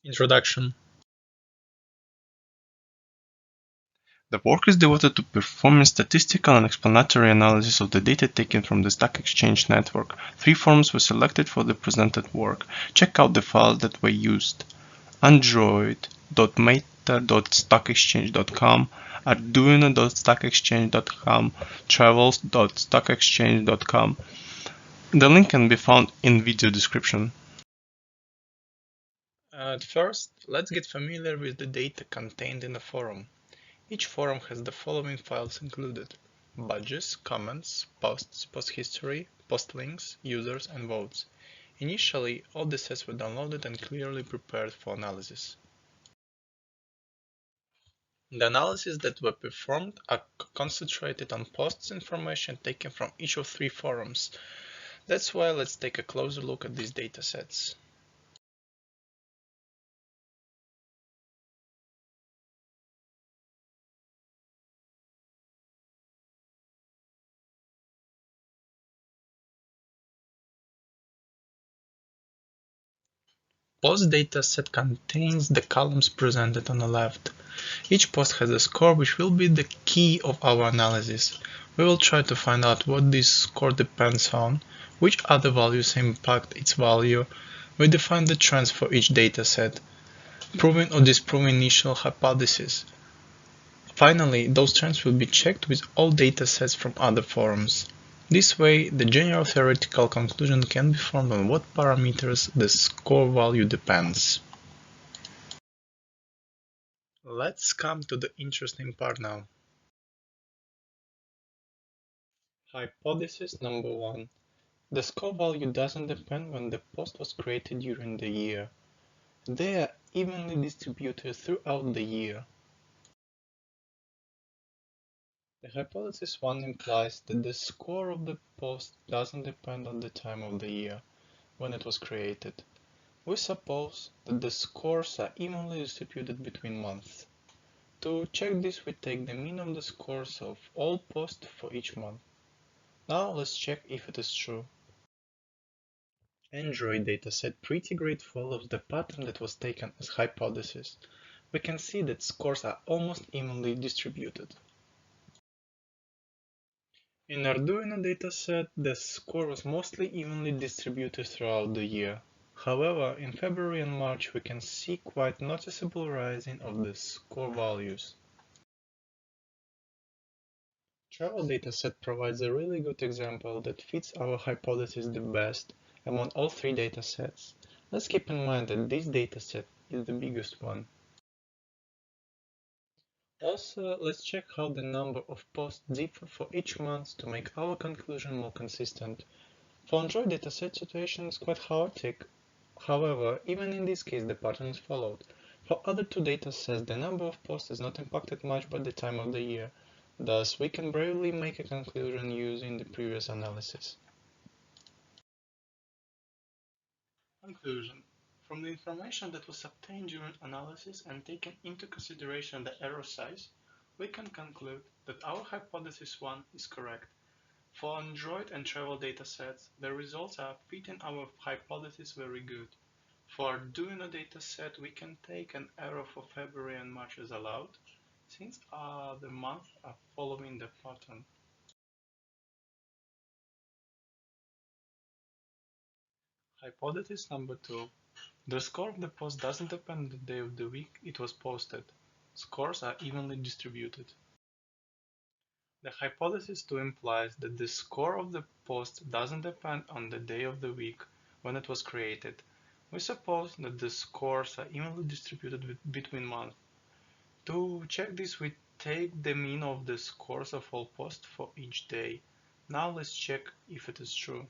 Introduction. The work is devoted to performing statistical and explanatory analysis of the data taken from the Stock Exchange network. 3 forms were selected for the presented work. Check out the files that were used: android.meta.stockexchange.com, arduino.stockexchange.com, travels.stockexchange.com. The link can be found in video description. At first, let's get familiar with the data contained in a forum. Each forum has the following files included: badges, comments, posts, post history, post links, users, and votes. Initially, all the sets were downloaded and clearly prepared for analysis. The analyses that were performed are concentrated on posts information taken from each of 3 forums. That's why let's take a closer look at these datasets. Post dataset contains the columns presented on the left. Each post has a score which will be the key of our analysis. We will try to find out what this score depends on, which other values impact its value. We define the trends for each dataset, proving or disproving initial hypotheses. Finally, those trends will be checked with all datasets from other forums. This way, the general theoretical conclusion can be formed on what parameters the score value depends. Let's come to the interesting part now. Hypothesis number 1. The score value doesn't depend when the post was created during the year. They are evenly distributed throughout the year. The hypothesis 1 implies that the score of the post doesn't depend on the time of the year when it was created. We suppose that the scores are evenly distributed between months. To check this, we take the mean of the scores of all posts for each month. Now let's check if it is true. Android dataset pretty great follows the pattern that was taken as hypothesis. We can see that scores are almost evenly distributed. In Arduino dataset, the score was mostly evenly distributed throughout the year. However, in February and March we can see quite noticeable rising of the score values. Travel dataset provides a really good example that fits our hypothesis the best among all 3 datasets. Let's keep in mind that this dataset is the biggest one. Also, let's check how the number of posts differ for each month to make our conclusion more consistent. For Android dataset situation is quite chaotic. However, even in this case the pattern is followed. For other 2 datasets the number of posts is not impacted much by the time of the year. Thus, we can bravely make a conclusion using the previous analysis. Conclusion. From the information that was obtained during analysis and taken into consideration the error size, we can conclude that our hypothesis 1 is correct. For Android and travel datasets, the results are fitting our hypothesis very good. For Arduino dataset, we can take an error for February and March as allowed, since the months are following the pattern. Hypothesis number 2. The score of the post doesn't depend on the day of the week it was posted. Scores are evenly distributed. The hypothesis 2 implies that the score of the post doesn't depend on the day of the week when it was created. We suppose that the scores are evenly distributed between months. To check this, we take the mean of the scores of all posts for each day. Now let's check if it is true.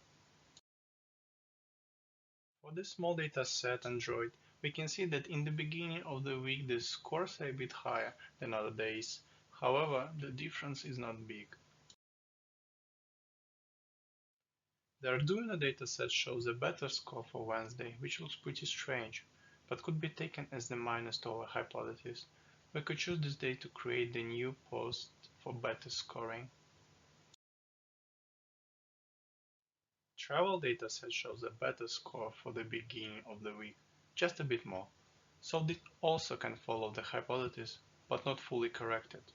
For this small data set Android, we can see that in the beginning of the week the scores are a bit higher than other days. However, the difference is not big. The Arduino dataset shows a better score for Wednesday, which looks pretty strange, but could be taken as the minus to our hypothesis. We could choose this day to create the new post for better scoring. Travel dataset shows a better score for the beginning of the week, just a bit more. so this also can follow the hypothesis, but not fully correct it.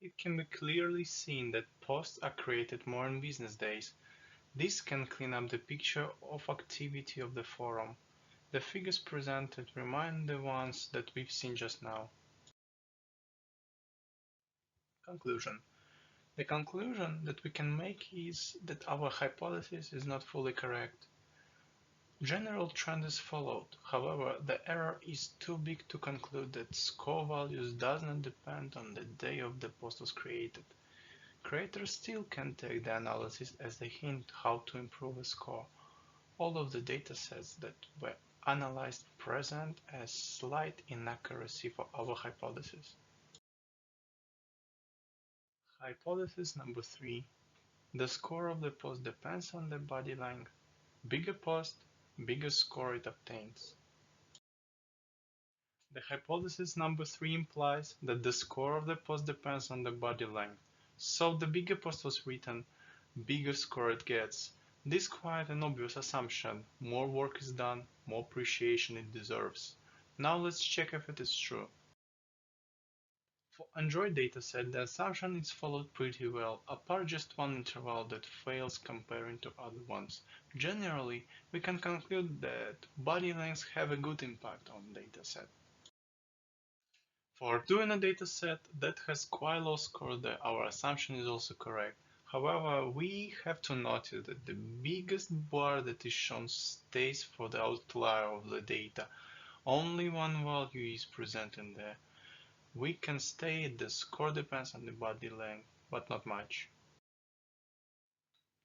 It can be clearly seen that posts are created more on business days. This can clean up the picture of activity of the forum. The figures presented remind the ones that we've seen just now. Conclusion. The conclusion that we can make is that our hypothesis is not fully correct. General trend is followed, however, the error is too big to conclude that score values does not depend on the day of the post was created. Creators still can take the analysis as they hint how to improve a score. All of the datasets that were analyzed present a slight inaccuracy for our hypothesis. Hypothesis number 3. The score of the post depends on the body length. Bigger post, bigger score it obtains. The hypothesis number 3 implies that the score of the post depends on the body length. So the bigger post was written, bigger score it gets. This is quite an obvious assumption. More work is done, more appreciation it deserves. Now let's check if it is true. For Android dataset, the assumption is followed pretty well, apart just one interval that fails comparing to other ones. Generally, we can conclude that body lengths have a good impact on dataset. For doing a dataset that has quite low score, our assumption is also correct. However, we have to notice that the biggest bar that is shown stays for the outlier of the data. Only one value is presented there. We can state the score depends on the body length, but not much.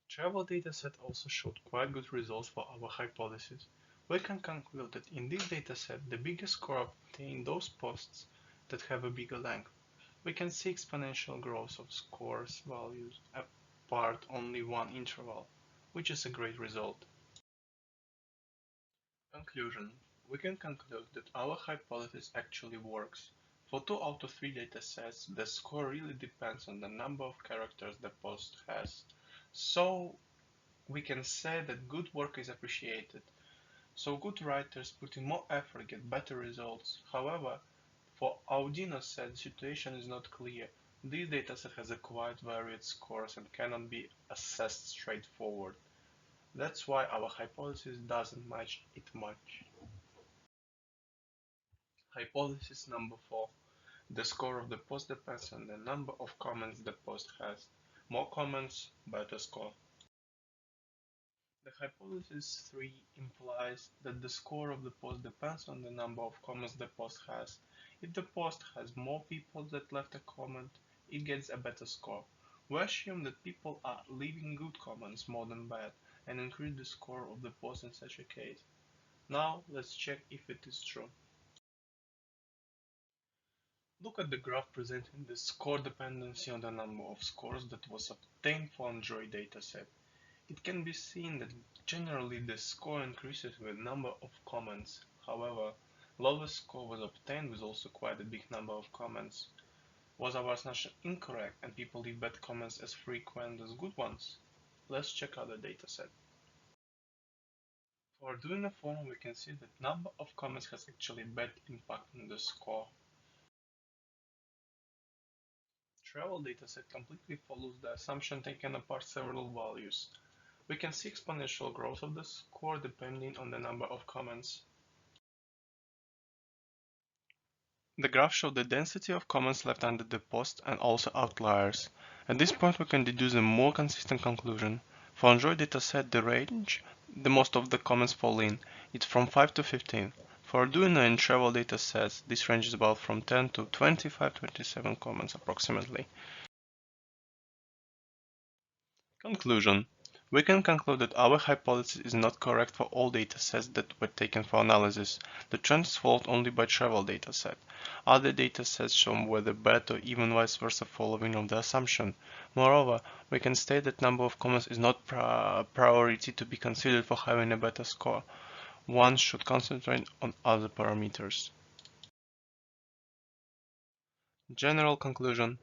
Travel dataset also showed quite good results for our hypothesis. We can conclude that in this dataset, the biggest score obtained those posts that have a bigger length. We can see exponential growth of scores values apart only one interval, which is a great result. Conclusion. We can conclude that our hypothesis actually works. For 2 out of 3 datasets, the score really depends on the number of characters the post has. So we can say that good work is appreciated. So good writers putting more effort get better results. However, for Audino set, the situation is not clear. This dataset has a quite varied scores and cannot be assessed straightforward. That's why our hypothesis doesn't match it much. Hypothesis number 4. The score of the post depends on the number of comments the post has. More comments, better score. The hypothesis 3 implies that the score of the post depends on the number of comments the post has. If the post has more people that left a comment, it gets a better score. We assume that people are leaving good comments more than bad and increase the score of the post in such a case. Now let's check if it is true. Look at the graph presenting the score dependency on the number of scores that was obtained for Android dataset. It can be seen that generally the score increases with number of comments. However, lowest score was obtained with also quite a big number of comments. Was our assumption incorrect and people leave bad comments as frequent as good ones? Let's check out the dataset. For doing a forum, we can see that number of comments has actually bad impact on the score. Travel dataset completely follows the assumption taken apart several values. We can see exponential growth of the score depending on the number of comments. The graph showed the density of comments left under the post and also outliers. At this point we can deduce a more consistent conclusion. For Android dataset the range, the most of the comments fall in, it's from 5 to 15. For Arduino and travel datasets, this range is about from 10 to 25-27 comments approximately. Conclusion. We can conclude that our hypothesis is not correct for all datasets that were taken for analysis. The trend is followed only by travel dataset. Other datasets show whether bad or even vice versa following of the assumption. Moreover, we can state that number of comments is not priority to be considered for having a better score. One should concentrate on other parameters. General conclusion.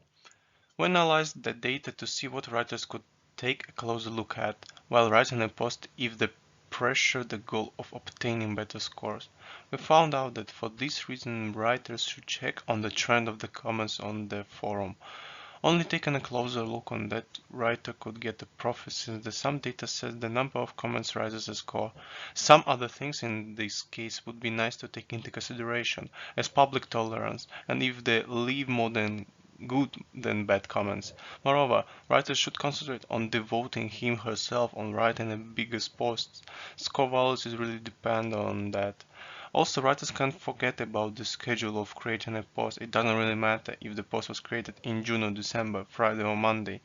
We analyzed the data to see what writers could take a closer look at while writing a post if the pressure the goal of obtaining better scores. We found out that for this reason writers should check on the trend of the comments on the forum. Only taking a closer look on that writer could get a profit, since the some data says the number of comments rises a score. Some other things in this case would be nice to take into consideration, as public tolerance, and if they leave more than good than bad comments. Moreover, writers should concentrate on devoting him herself on writing the biggest posts. Score values really depend on that. Also, writers can't forget about the schedule of creating a post. It doesn't really matter if the post was created in June or December, Friday or Monday.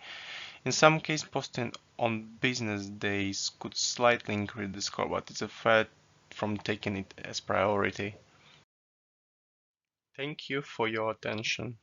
In some cases, posting on business days could slightly increase the score, but it's a fact from taking it as priority. Thank you for your attention.